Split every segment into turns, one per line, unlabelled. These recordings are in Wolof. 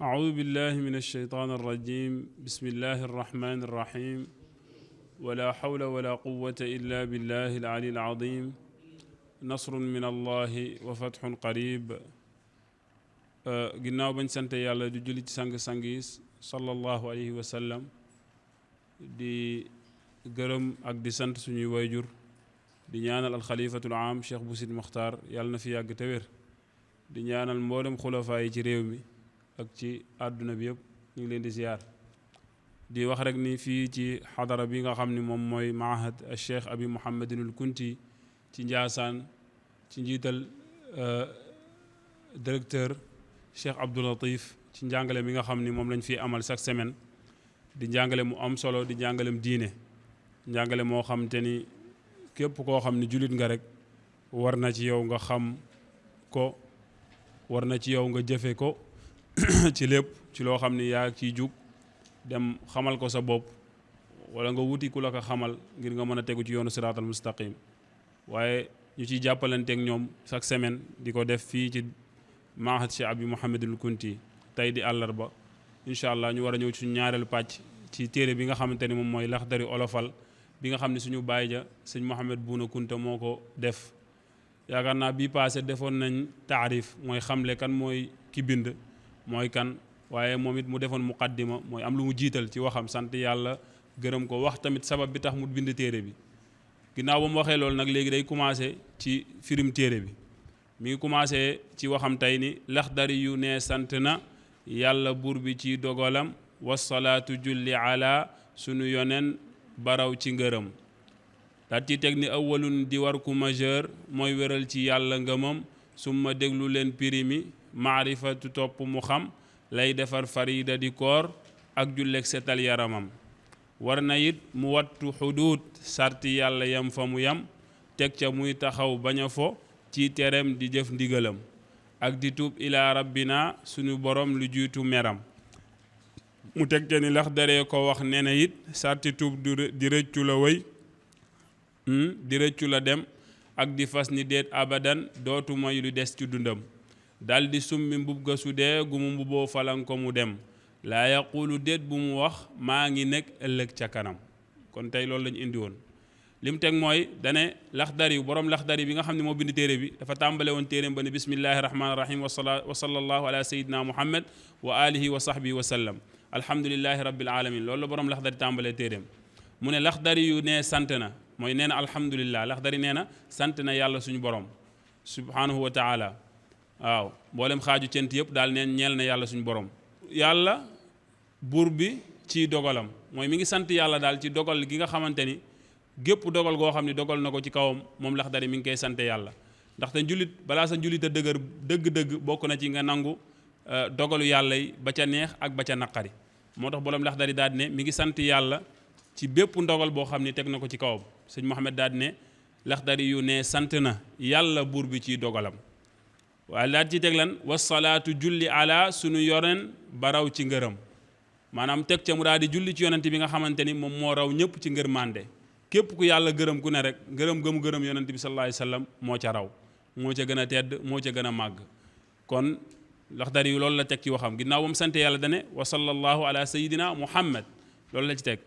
أعوذ بالله من الشيطان الرجيم بسم الله الرحمن الرحيم ولا حول ولا قوة إلا بالله العلي العظيم نصر من الله وفتح قريب ginnaaw bañ sant yàlla di julli ci sang-sang yi sallallahu alayhi wa sallam di gërëm ak di sant suñuy wayjur di ñaanal alxalifatul aam Cheikh Bou Sidi Mokhtar yàlla na fi yàgg te wér di ñaanal mboolem xulafaa yi ci réew mi ak ci àdduna bi yëpp ñu ngi leen di ziyaar di wax rek ni fii ci xadara bi nga xam ni moom mooy maahad Cheikh Abi Mouhamadinul Kunti ci Njaasaan ci njiital directeur Cheikh Abdou Latif ci njàngale mi nga xam ni moom lañ fi amal chaque semaine di njàngale mu am solo di njàngalem diine njàngale moo xam te ni képp koo xam ni jullit nga rek war na ci yow nga xam ko war na ci yow nga jëfe ko ci lépp ci loo xam ni yaa ciy jug dem xamal ko sa bopp wala nga wuti ku la ko xamal ngir nga mën a tegu ci yoonu siraatal mustaqim waaye ñu ciy jàppalanteeg ñoom chaque semaine di ko def fii ci Mahad Cheikh Abi Mouhamadul Kunti tey di àllarba incha allah ñu war a ñëw ci suñu ñaareelu pàcc ci téere bi nga xamante ni moom mooy Laxdari olofal bi nga xam ne suñu baay ja sëñ Mouhamed Bouna Kunta moo ko def yaakaar naa bii passé defoon nañ taarif mooy xamle kan mooy ki bind mooy kan waaye moom it mu defoon muqaddima mooy am lu mu jiital ci waxam sant yàlla gërëm ko wax tamit sabab bi tax mu bind téere bi ginnaaw ba mu waxee loolu nag léegi day commencé ci firim téere bi mi ngi commencé ci waxam tey ni Laxdari yu ne sant na yàlla buur bi ci dogalam wasalaatu julli ala sunu yonen baraw ci ngërëm daat ci teg ni awalun di war ku majeur mooy wéral ci yàlla ngëmam summa déglu leen pirimi maarifatu topp mu xam lay defar farida di koor ak julleeg setal yaramam war na it mu wattu xuduud sarti yàlla yam fa mu yam teg ca muy taxaw bañ a fo ci tereem di jëf ndigalam ak di tuub ilaa rabbina suñu borom lu jiitu meram mu teg ca ni Laxdari ko wax nee na it sarti tuub di rëccu la wëy di rëccu la dem ak di fas ni déet abadan dootu moy lu des ci dundam dal di summi mbub ga su dee gu mu mbuboo falan ko mu dem laa yaqulu déet bu mu wax maa ngi nekk ëllëg ca kanam kon tey loolu lañu indi woon li mu teg mooy dane Laxdari borom Laxdari bi nga xam ne moo bind téere bi dafa tàmbale woon téereem ba ne bismillahi rahmaani rahim wa sallallahu ala sayyidina muhammad wa alihi wa sahbihi wa sallam alhamdulillahi rabbil alamin loolu la borom Laxdari tàmbalee téereem mu ne Laxdari yu nee sant na mooy nee na alhamdulillah Laxdari nee na sant na yàlla suñu borom subhanahu wa taala waaw mboolem xaaju cent yëpp daal neen ñeel na yàlla suñu borom yàlla buur bi ci dogalam mooy mi ngi sant yàlla daal ci dogal gi nga xamante ni gépp dogal goo xam ne dogal na ko ci kawam moom Laxdari mi ngi koy sante yàlla ndaxte njulit balaa sa njulit a dëgër dëgg-dëgg bokk na ci nga nangu dogalu yàlla yi ba ca neex ak ba ca naqari moo tax borom Laxdari daal ne mi ngi sant yàlla ci bépp ndogal boo xam ne teg na ko ci kawam sëñ Mouhamed daal ne Laxdari yu ne sant na yàlla buur bi ci dogalam waaye daal ci teg lan wasalaatu julli ala sunu yonen ba raw ci ngërëm maanaam teg ca mu daal di julli ci yonent bi nga xamante ni moom moo raw ñëpp ci ngër mànde képp ku yàlla gërëm ku ne rek gërëm gëmu gërëm yonent bi sallallahu alayhi wasallam moo ca raw moo ca gën a tedd moo ca gën a màgg kon Laxdari yu loolu la teg ci waxam ginnaaw ba mu sante yàlla dane wa sallallahu ala sayidina muhammad loolu la ci teg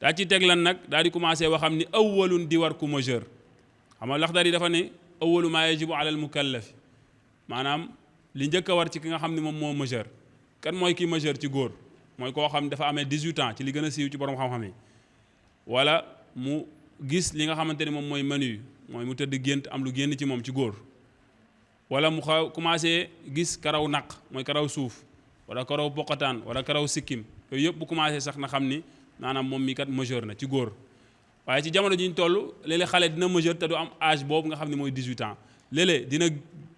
daa ci teg lan nag daal di commencé waxam ni awwalun di war ku majeur xam nga Laxdari dafa ne awwalu maa yajibu ala al mukallafi maanaam li njëkk a war ci ki nga xam ne moom moo majeur kan mooy ki majeur ci góor mooy koo xam dafa amee 18 ans ci li gën a siiw ci borom xam-xam yi wala mu gis li nga xamante ni moom mooy manu mooy mu tëdd gént am lu génn ci moom ci góor wala mu commencé gis karaw naq mooy karaw suuf wala karaw poqataan wala karaw sikkim yooyu yëpp bu commencé sax na xam ni maanaam moom mi kat majeur na ci góor waaye ci jamono ji ñu toll léeg-léeg xale dina majeur te du am âge boobu nga xam ne mooy 18 ans léeg-léeg dina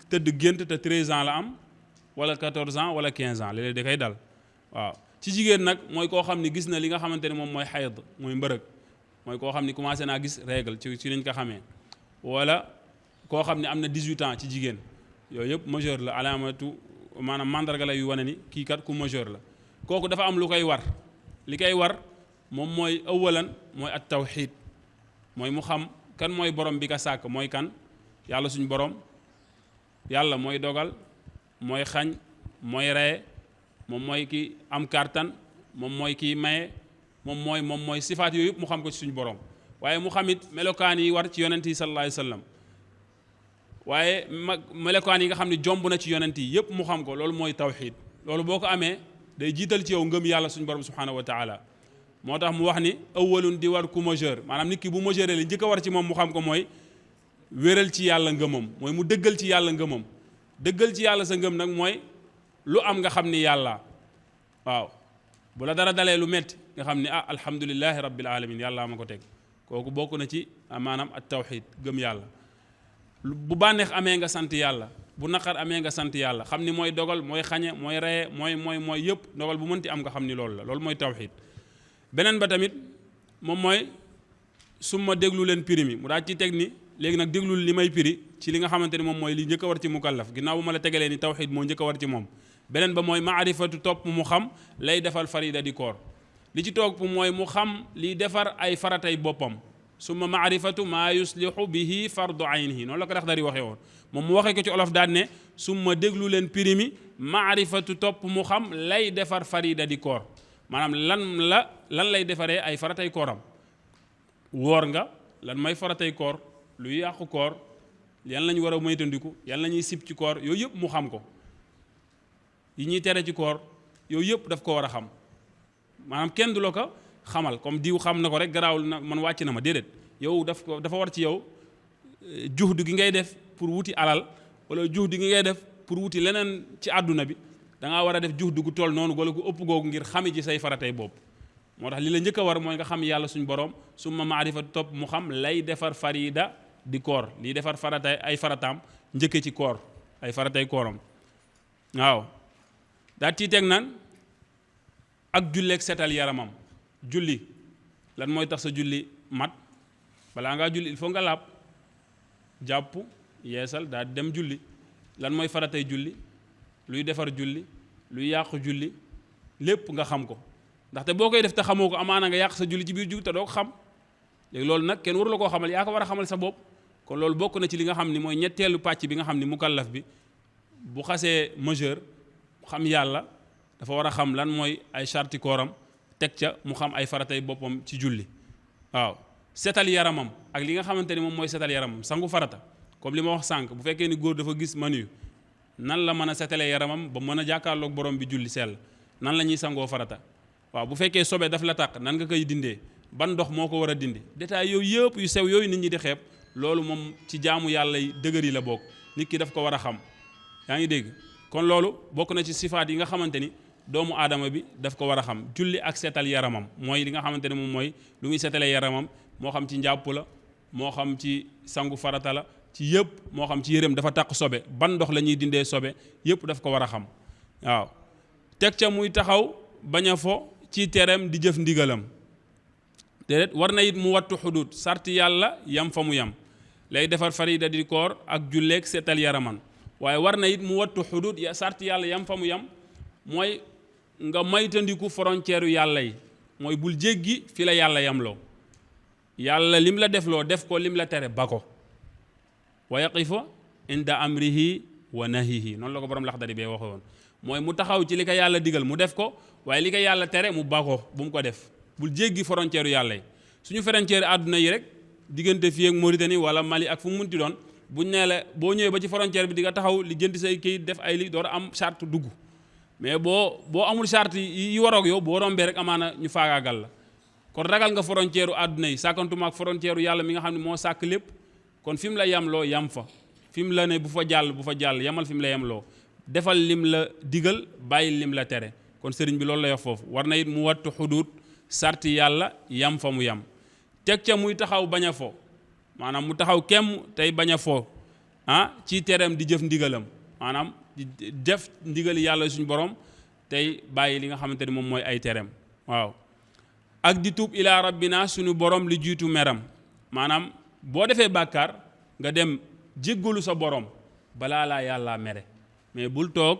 tëdd gént te 13 ans la am wala 14 ans wala 15 ans léeg-léeg da koy dal waaw ci jigéen nag mooy koo xam ne gis na li nga xamante ne moom mooy xayd mooy mbërëg mooy koo xam ne commencé naa gis règle ci lañ ko xamee wala koo xam ne am na 18 ans ci jigéen yooyu yëpp majeur la alaamatu maanaam mandarga la yu wane ni kii kat ku majeur la kooku dafa am lu koy war li koy war moom mooy awalan mooy at tawxiid mooy mu xam kan mooy borom bi ka sàkk mooy kan yàlla suñu borom yàlla mooy dogal mooy xañ mooy reye moom mooy ki am kartan moom mooy kiy maye moom mooy sifaat yooyu yëpp mu xam ko ci suñu borom waaye mu xamit melokaan yi war ci yonent yi sallallahu alayhi wa sallam waaye melokaan yi nga xam ne jomb na ci yonent yi yëpp mu xam ko loolu mooy tawxiid loolu boo ko amee day jiital ci yow ngëm yàlla suñu borom subhanahu wa taala moo tax mu wax ni awwalun di war ku majeur maanaam nit ki bu majeure li njëkk a war ci moom mu xam ko mooy wéral ci yàlla ngëmam mooy mu dëggal ci yàlla ngëmam dëggal ci yàlla sa ngëm nag mooy lu am nga xam ni yàlla waaw bu la dara dalee lu metti nga xam ni alhamdulillahi rabbil alamin yàlla ma ko teg kooku bokk na ci maanaam at tawxid gëm yàlla bu bànneex amee nga sant yàlla bu naqar amee nga sant yàlla xam ni mooy dogal mooy xañe mooy reye mooy yëpp dogal bu mënti am nga xam ni loolu la loolu mooy tawxid beneen ba tamit moom mooy summa déglu leen piri mi mu daal ci teg ni léegi nag déglul li may piri ci li nga xamante ni moom mooy li njëkk a war ci mukallaf ginnaaw bu ma la tegalee ni tawxid moo njëkk a war ci moom beneen ba mooy maarifatu topp mu xam lay defal farida di koor li ci toog mooy mu xam liy defar ay faratay boppam summa maarifatu maa yuslihu bihi fardu aynihi noonu la ko Laxdari waxee woon moom mu waxee ko ci olof daan ne summa déglu leen piri mi maarifatu topp mu xam lay defar farida di koor maanaam lan lay defaree ay faratay kooram woor nga lan may faratay koor luy yàqu koor yan lañu war a moytandiku yan la ñuy sib ci koor yooyu yëpp mu xam ko yi ñuy tere ci koor yooyu yëpp daf ko war a xam maanaam kenn du la ko xamal comme diw xam na ko rek garaawul na man wàcc na ma déedéet yow dafa war ci yow juhdu gi ngay def pour wuti alal wala juhdu gi ngay def pour wuti leneen ci àdduna bi da ngaa war a def juhdu gu toll noonu wala gu ëpp googu ngir xami ci say faratay bopp moo tax li la njëkk a war mooy nga xam yàlla suñu borom summa maarifa topp mu xam lay defar farida di koor liy defar faratay ay farataam njëkke ci koor ay faratay kooram waaw daa ciy teg nan ak julleeg setal yaramam julli lan mooy tax sa julli mat balaa ngaa julli il faut nga laab jàpp yeesal daa dem julli lan mooy faratay julli luy defar julli luy yàqu julli lépp nga xam ko ndaxte boo koy def te xamoo ko amaana nga yàq sa julli ci biir julli te doo ko xam léegi loolu nag kenn waru la koo xamal yaa ko war a xamal sa bopp kon loolu bokk na ci li nga xam ni mooy ñetteelu pàcc bi nga xam ni mukallaf bi bu xasee majeur xam yàlla dafa war a xam lan mooy ay charti kooram teg ca mu xam ay faratay boppam ci julli waaw setal yaramam ak li nga xamante ni moom mooy setal yaramam sangu farata comme li ma wax sànq bu fekkee ni góor dafa gis manu nan la mën a setalee yaramam ba mën a jàkkaarloog borom bi julli sell nan la ñuy sangoo farata waaw bu fekkee sobe daf la taq nan nga koy dindee ban ndox moo ko war a dindi détail yooyu yëpp yu sew yooyu nit ñi di xeeb loolu moom ci jaamu yàlla yi dëgër yi la bokk nit ki daf ko war a xam yaa ngi dégg kon loolu bokk na ci sifaat yi nga xamante ni doomu aadama bi daf ko war a xam julli ak seetal yaramam mooy li nga xamante ne moom mooy lu muy seetalee yaramam moo xam ci njàpp la moo xam ci sangu farata la ci yëpp moo xam ci yërëm dafa taq sobe ban ndox la ñuy dindee sobe yëpp daf ko war a xam waaw teg ca muy taxaw bañ a fo ci tereem di jëf ndigalam déedéet war na it mu wattu xudud sarti yàlla yam fa mu yam lay defar farida di koor ak julleeg seetal yaraman waaye war na it mu wattu xudud sarti yàlla yam fa mu yam mooy nga maytandiku frontière yàlla yi mooy bul jéggi fi la yàlla yamloo yàlla lim la defloo def ko lim la tere ba ko wa yaqifa inda amrihi wa nahihi noonu la ko borom Laxdari bee waxoon mooy mu taxaw ci li ko yàlla digal mu def ko waaye li ko yàlla tere mu ba ko bu mu ko def bul jéggi frontière yàlla yi suñu frontière àdduna yi rek diggante fii ak Mauritanie wala Mali ak fu mu munti doon buñ nee la boo ñëwee ba ci frontière bi di nga taxaw li jënd say kayit def ay li door am charte dugg mais boo amul charte yi waroog yow boo rombee rek amaana ñu faagaagal la kon ragal nga frontière u àdduna yi sàkkantuma ak frontière u yàlla mi nga xam ne moo sàkk lépp kon fi mu la yamloo yam fa fi mu la ne bu fa jàll yamal fi mu la yamloo defal lim la digal bàyyi lim la tere kon sëriñ bi loolu la wax foofu war na it mu wattu xuduut sarti yàlla yam fa mu yam teg ca muy taxaw bañ a fo maanaam mu taxaw kemm tey bañ a fo ci tereem di jëf ndigalam maanaam di def ndigali yàlla suñu borom tey bàyyi li nga xamante ni moom mooy ay tereem waaw ak di tuub ilaa rabbina suñu borom li jiitu meram maanaam boo defee bàkkaar nga dem jéggalu sa borom balaa laa yàlla mere mais bul toog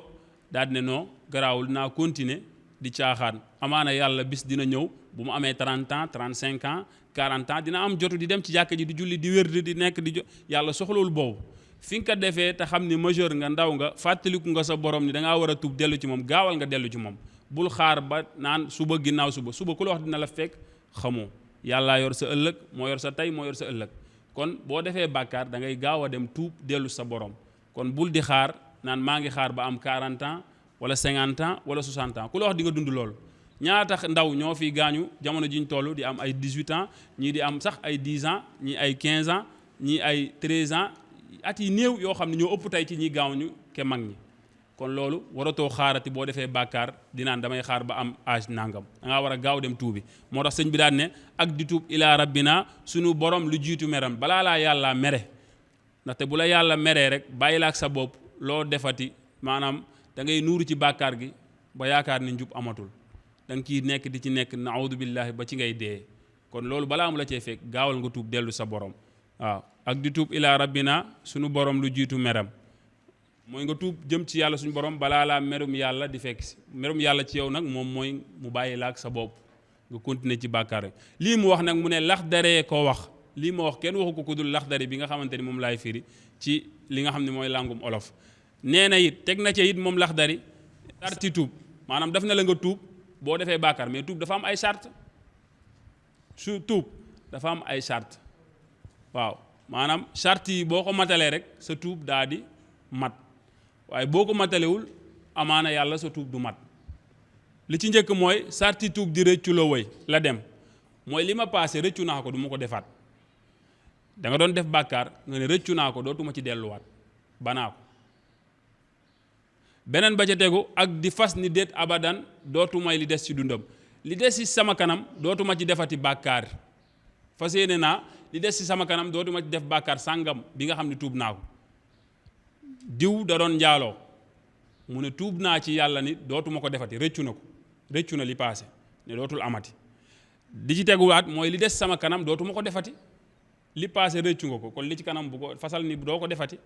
daal di ne non garaawul naa continuer di caaxaan amaana yàlla bis dina ñëw bu mu amee 30 ans 35 ans 40 ans dina am jotu di dem ci jàkka ji di julli di wér di nekk di yàlla soxlawul boobu fi nga ko defee te xam ni majeur nga ndaw nga fàttaliku nga sa borom ni da ngaa war a tuub dellu ci moom gaawal nga dellu ci moom bul xaar ba naan suba ginnaaw suba ku la wax dina la fekk xamoo yàllaa yor sa ëllëg moo yor sa tey moo yor sa ëllëg kon boo defee bàkkaar da ngay gaaw a dem tuub dellu sa borom kon bul di xaar naan maa ngi xaar ba am 40 ans wala 50 ans wala 60 ans ku la wax di nga dund loolu ñaata ndaw ñoo fi gaañu jamono ji ñu toll di am ay 18 ans ñii di am sax ay 10 ans ñii ay 15 ans ñii ay 13 ans at yi néew yoo xam ne ñoo ëpp tey ci ñi gaañu ke mag ñi kon loolu waratoo xaarati boo defee bàkkaar di naan damay xaar ba am âge nangam da ngaa war a gaaw dem tuubi moo tax sëñ bi daan ne ak di tuub ilaa rabbina sunu borom lu jiitu meram balaa laa yàlla mere ndaxte bu la yàlla meree rek bàyyi la ak sa bopp loo defati maanaam da ngay nuuru ci bàkkaar gi ba yaakaar ni njub amatul da nga ciy nekk di ci nekk naawdu billahi ba ci ngay dee kon loolu balaa mu la cee fekk gaawal nga tuub dellu sa borom waaw ak di tuub ilaa rabbina sunu borom lu jiitu meram mooy nga tuub jëm ci yàlla suñu borom balaa laa merum yàlla di fekk si merum yàlla ci yow nag moom mooy mu bàyyi la ak sa bopp nga continuer ci bàkkaar rek lii mu wax nag mu ne Laxdari ko wax lii ma wax kenn waxu ko ku dul Laxdari bi nga xamante ni moom laay firi ci li nga xam ne mooy làngum olof nee na it teg na ci it moom Laxdari sarti tuub maanaam daf na la nga tuub boo defee bàkkaar mais tuub dafa am ay charte su tuub dafa am ay charte waaw maanaam charte yi boo ko matalee rek sa tuub daa di mat waaye boo ko matalewul amaana yàlla sa tuub du mat li ci njëkk mooy sarti tuub di rëccu la woy la dem mooy li ma paase rëccu naa ko du ma ko defaat da nga doon def bàkkaar nga ne rëccu naa ko dootuma ci delluwaat banaa ko beneen ba ca tegu ak di fas ni déet abadan dootumay li des ci dundam li des ci sama kanam dootuma ci defati bàkkaar fas yéene naa li des ci sama kanam dootuma ci def bàkkaar sàngam bi nga xam ne tuub naa ko diw da doon njaaloo mu ne tuub naa ci yàlla ni dootuma ko defati rëccu na ko rëccu na li paase ne dootul amati di ci teguwaat mooy li des sama kanam dootuma ko defati li paase rëccu nga ko kon li ci kanam bu ko fasal ni doo ko defati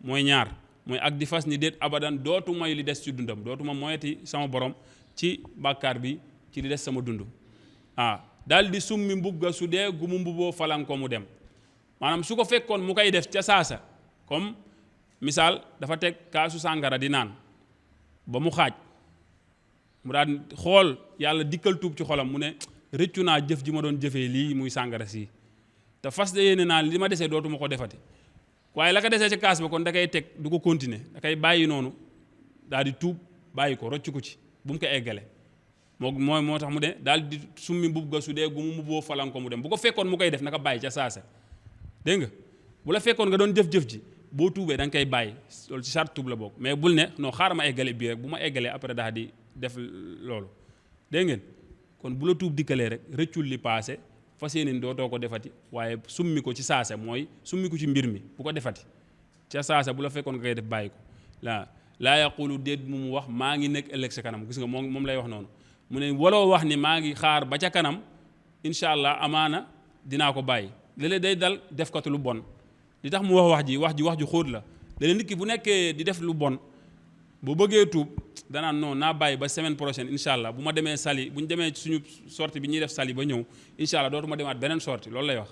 mooy ñaar mooy ak di fas ni déet abadan dootu mooy li des ci dundam dootuma moyeti sama borom ci bàkkaar bi ci li des sama dund daal di summi mbugga su dee gu mu mbuboo falan ko mu dem maanaam su ko fekkoon mu koy def ca saasa comme misaal dafa teg kaasu sàngara di naan ba mu xaaj mu daan xool yàlla dikkal tuub ci xolam mu ne rëccu naa jëf ji ma doon jëfee lii muy sàngara si te fas de yéene naa li ma desee dootuma ko defati waaye la ko desee ci kaas ba kon da koy teg du ko continuer da koy bàyyi noonu daal di tuub bàyyi ko rocc ko ci bu mu ko eggale moo tax mu ne daal di summi mbub ga su dee gu mu boo falan ko mu dem bu ko fekkoon mu koy def naka bàyyi ca saasa dégg nga bu la fekkoon nga doon jëf-jëf ji boo tuubee da nga koy bàyyi loolu ci charte tuub la bokk mais bul ne non xaaral ma eggale bii rek bu ma eggalee après daal di def loolu dégg ngeen kon bu la tuub dikkalee rek rëccul li paase fas yéene dootoo ko defati waaye summi ko ci saasa mooy summi ko ci mbir mi bu ko defati ca saasa bu la fekkoon nga koy def bàyyi ko laa yaqulu déet mu wax maa ngi nekk ëllëg sa kanam gis nga moom lay wax noonu mu ne waloo wax ni maa ngi xaar ba ca kanam incha allah amaana dinaa ko bàyyi léeg-léeg day dal defkatu lu bon li tax mu wax ju xóot la léeg-léeg nit ki bu nekkee di def lu bon bu bëggee tuub danaan non naa bàyyi ba semaine prochaine incha allah bu ma demee sali bu ñu demee suñu sortie bi ñuy def sali ba ñëw incha allah dootuma demaat beneen sortie loolu lay wax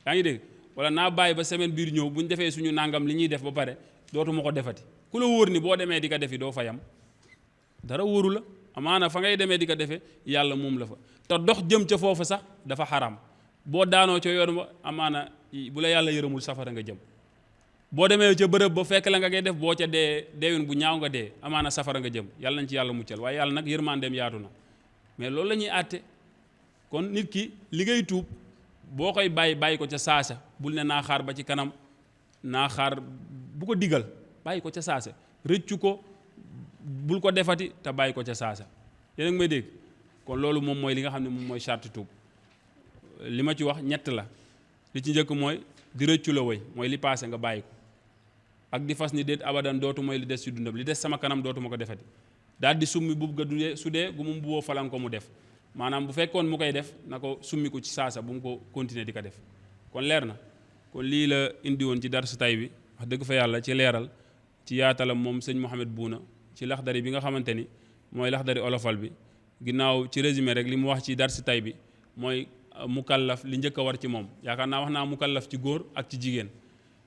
yaa ngi dégg wala naa bàyyi ba semaine biir ñëw bu ñu defee suñu nangam li ñuy def ba pare dootuma ko defati ku la wóor ni boo demee di ko defi doo fa yam dara wóoru la amaana fa ngay demee di ko defee yàlla moom la fa te dox jëm ca foofu sax dafa xaram boo daanoo ca yoon ba amaana bu la yàlla yërëmul safara nga jëm boo demee ca bërëb ba fekk la nga koy def boo ca deewin bu ñaaw nga dee amaana safara nga jëm yàlla nañ ci yàlla muccal waaye yàlla nag yërmandeem yaatu na mais loolu la ñuy àtte kon nit ki li ngay tuub boo koy bàyyi ko ca saasa bul ne naa xaar ba ci kanam naa xaar bu ko digal bàyyi ko ca saasa rëccu ko bul ko defati te bàyyi ko ca saasa yéen a ngi may dégg kon loolu moom mooy li nga xam ne moom mooy charte tuub li ma ci wax ñett la li ci njëkk mooy di rëccu la woy mooy li paase nga bàyyi ko ak di fas ni déet abadan dootu mooy li des ci dundam li des sama kanam dootuma ko defati daal di summi bub ga du su dee gu mu buboo falan ko mu def maanaam bu fekkoon mu koy def na ko summi ko ci saasa bu mu ko continuer di ko def kon leer na kon lii la indi woon ci darsu tay bi wax dëgg fa yàlla ci leeral ci yaatalam moom sëñ Mouhamed Bouna ci Laxdari bi nga xamante ni mooy Laxdari olofal bi ginnaaw ci résumé rek li mu wax ci darsu tay bi mooy mukallaf li njëkk a war ci moom yaakaar naa wax naa mukallaf ci góor ak ci jigéen